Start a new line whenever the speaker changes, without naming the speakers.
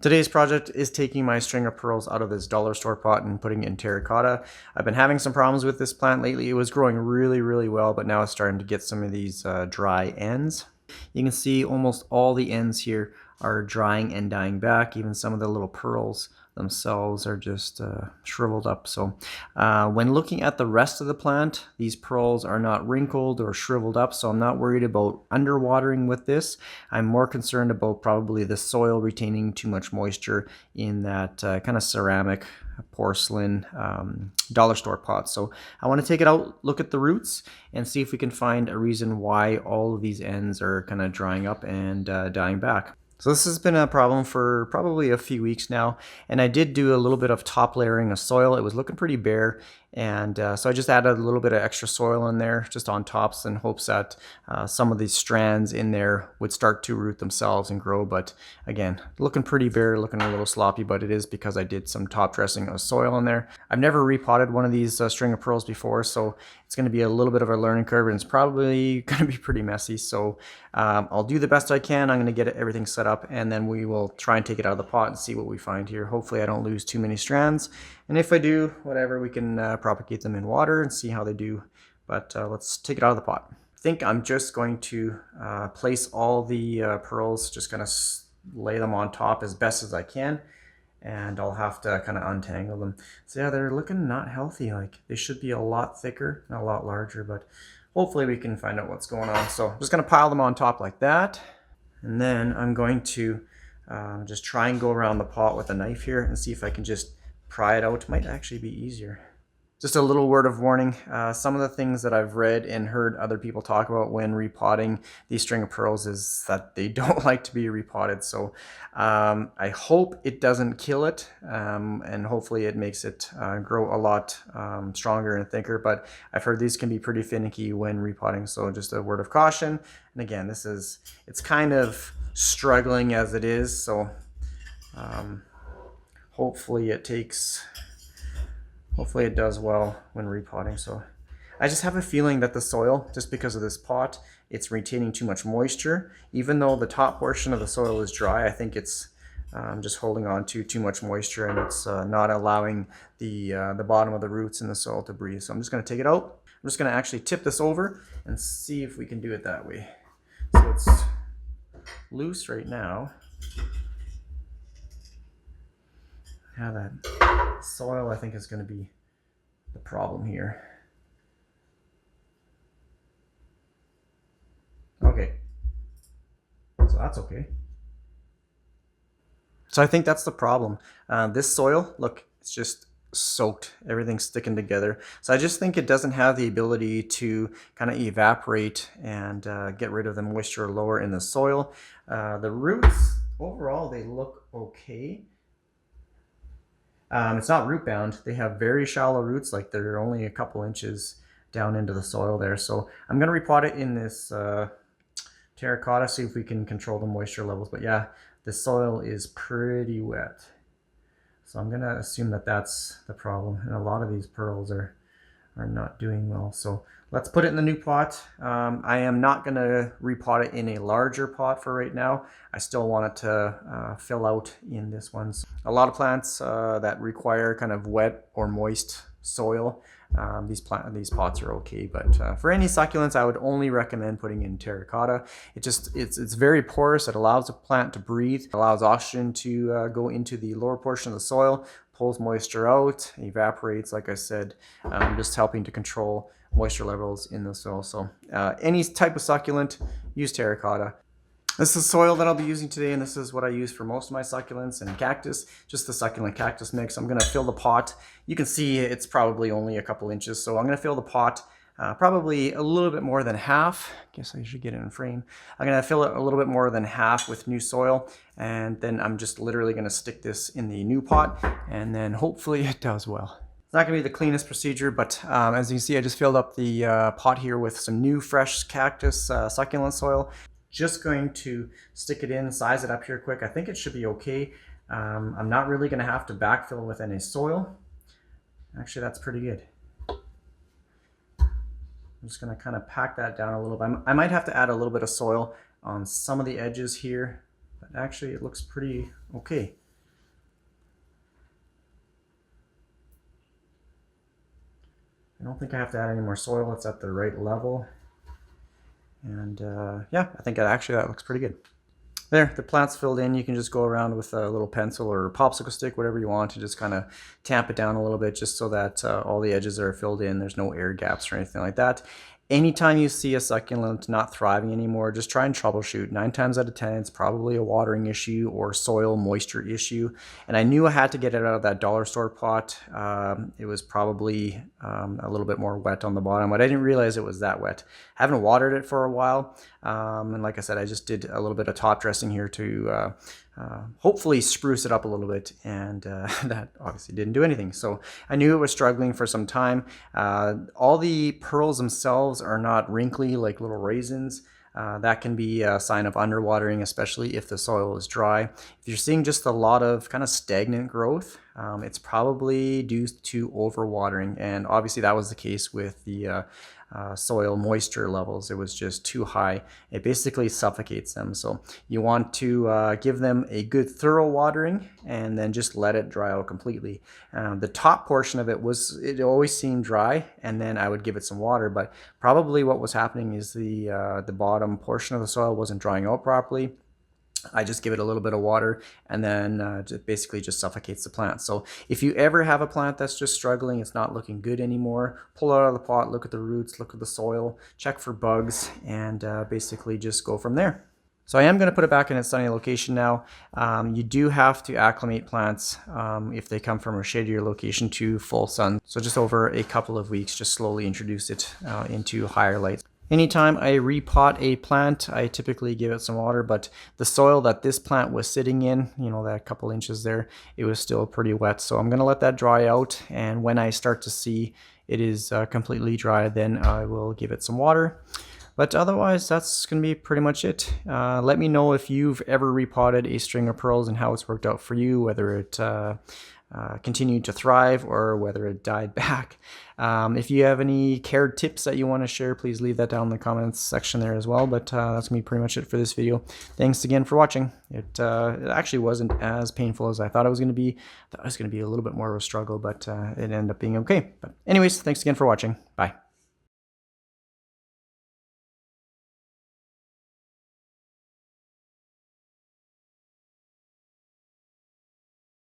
Today's project is taking my string of pearls out of this dollar store pot and putting it in terracotta. I've been having some problems with this plant lately. It was growing really well, but now it's starting to get some of these dry ends. You can see almost all the ends here are drying and dying back. Even some of the little pearls themselves are just shriveled up. So when looking at the rest of the plant, these pearls are not wrinkled or shriveled up, so I'm not worried about underwatering with this. I'm more concerned about probably the soil retaining too much moisture in that kind of ceramic porcelain dollar store pot. So I want to take it out, look at the roots, and see if we can find a reason why all of these ends are kind of drying up and dying back. So this has been a problem for probably a few weeks now, and I did do a little bit of top layering of soil. It was looking pretty bare, and so I just added a little bit of extra soil in there just on tops in hopes that some of these strands in there would start to root themselves and grow. But again, looking pretty bare, looking a little sloppy, but it is because I did some top dressing of soil in there. I've never repotted one of these string of pearls before, so it's going to be a little bit of a learning curve, and it's probably going to be pretty messy. So I'll do the best I can. I'm going to get everything set up, and then we will try and take it out of the pot and see what we find here. Hopefully I don't lose too many strands, and if I do, whatever, we can propagate them in water and see how they do. But let's take it out of the pot. I think I'm just going to place all the pearls, just going to lay them on top as best as I can, and I'll have to kind of untangle them. So yeah, they're looking not healthy. Like, they should be a lot thicker and a lot larger, but hopefully we can find out what's going on. So I'm just going to pile them on top like that, and then I'm going to just try and go around the pot with a knife here and see if I can just pry it out. It might actually be easier. Just a little word of warning, some of the things that I've read and heard other people talk about when repotting these string of pearls is that they don't like to be repotted. So I hope it doesn't kill it, and hopefully it makes it grow a lot stronger and thicker. But I've heard these can be pretty finicky when repotting, so just a word of caution. And again, it's kind of struggling as it is, so hopefully it does well when repotting. So I just have a feeling that the soil, just because of this pot, it's retaining too much moisture. Even though the top portion of the soil is dry, I think it's just holding on to too much moisture, and it's not allowing the bottom of the roots in the soil to breathe. So I'm just going to take it out. I'm just going to actually tip this over and see if we can do it that way. So it's loose right now. Yeah, that soil, I think, is going to be the problem here. Okay, so that's okay. So I think that's the problem. This soil, look, it's just soaked. Everything's sticking together. So I just think it doesn't have the ability to kind of evaporate and get rid of the moisture lower in the soil. The roots, overall, they look okay. It's not root bound. They have very shallow roots, like they're only a couple inches down into the soil there. So I'm going to repot it in this terracotta, see if we can control the moisture levels. But yeah, the soil is pretty wet. So I'm going to assume that that's the problem. And a lot of these pearls are not doing well. So let's put it in the new pot. I am not going to repot it in a larger pot for right now. I still want it to fill out in this one. So a lot of plants that require kind of wet or moist soil, these pots are okay. But for any succulents, I would only recommend putting in terracotta. It's very porous. It allows the plant to breathe. It allows oxygen to go into the lower portion of the soil, pulls moisture out, evaporates, like I said, just helping to control moisture levels in the soil. So any type of succulent, use terracotta. This is soil that I'll be using today, and this is what I use for most of my succulents and cactus, just the succulent cactus mix. I'm going to fill the pot. You can see it's probably only a couple inches, so I'm going to fill the pot probably a little bit more than half. Guess I should get it in frame. I'm going to fill it a little bit more than half with new soil, and then I'm just literally going to stick this in the new pot, and then hopefully it does well. It's not going to be the cleanest procedure, but as you can see, I just filled up the pot here with some new fresh cactus succulent soil. Just going to stick it in, size it up here quick. I think it should be okay. I'm not really going to have to backfill with any soil. Actually, that's pretty good. I'm just going to kind of pack that down a little bit. I might have to add a little bit of soil on some of the edges here, but actually it looks pretty okay. I don't think I have to add any more soil. It's at the right level. And yeah, I think that looks pretty good. There, the plant's filled in. You can just go around with a little pencil or a popsicle stick, whatever you want, to just kind of tamp it down a little bit, just so that all the edges are filled in. There's no air gaps or anything like that. Anytime you see a succulent not thriving anymore, just try and troubleshoot. 9 times out of 10, it's probably a watering issue or soil moisture issue. And I knew I had to get it out of that dollar store pot. It was probably a little bit more wet on the bottom, but I didn't realize it was that wet. I haven't watered it for a while. And like I said, I just did a little bit of top dressing here to hopefully spruce it up a little bit, and that obviously didn't do anything. So I knew it was struggling for some time. All the pearls themselves are not wrinkly like little raisins. That can be a sign of underwatering, especially if the soil is dry. If you're seeing just a lot of kind of stagnant growth, it's probably due to overwatering, and obviously that was the case with the soil moisture levels. It was just too high. It basically suffocates them. So you want to give them a good thorough watering and then just let it dry out completely. The top portion of it always seemed dry, and then I would give it some water, but probably what was happening is the bottom portion of the soil wasn't drying out properly. I just give it a little bit of water, and then it basically just suffocates the plant. So if you ever have a plant that's just struggling, it's not looking good anymore, pull it out of the pot, look at the roots, look at the soil, check for bugs, and basically just go from there. So I am going to put it back in its sunny location now. You do have to acclimate plants if they come from a shadier location to full sun. So just over a couple of weeks, just slowly introduce it into higher light. Anytime I repot a plant, I typically give it some water, but the soil that this plant was sitting in, you know, that couple inches there, it was still pretty wet. So I'm going to let that dry out, and when I start to see it is completely dry, then I will give it some water. But otherwise, that's going to be pretty much it. Let me know if you've ever repotted a string of pearls and how it's worked out for you, whether it continued to thrive or whether it died back. If you have any care tips that you want to share, please leave that down in the comments section there as well. But that's going to be pretty much it for this video. Thanks again for watching. It actually wasn't as painful as I thought it was going to be. I thought it was going to be a little bit more of a struggle, but it ended up being okay. But anyways, thanks again for watching. Bye.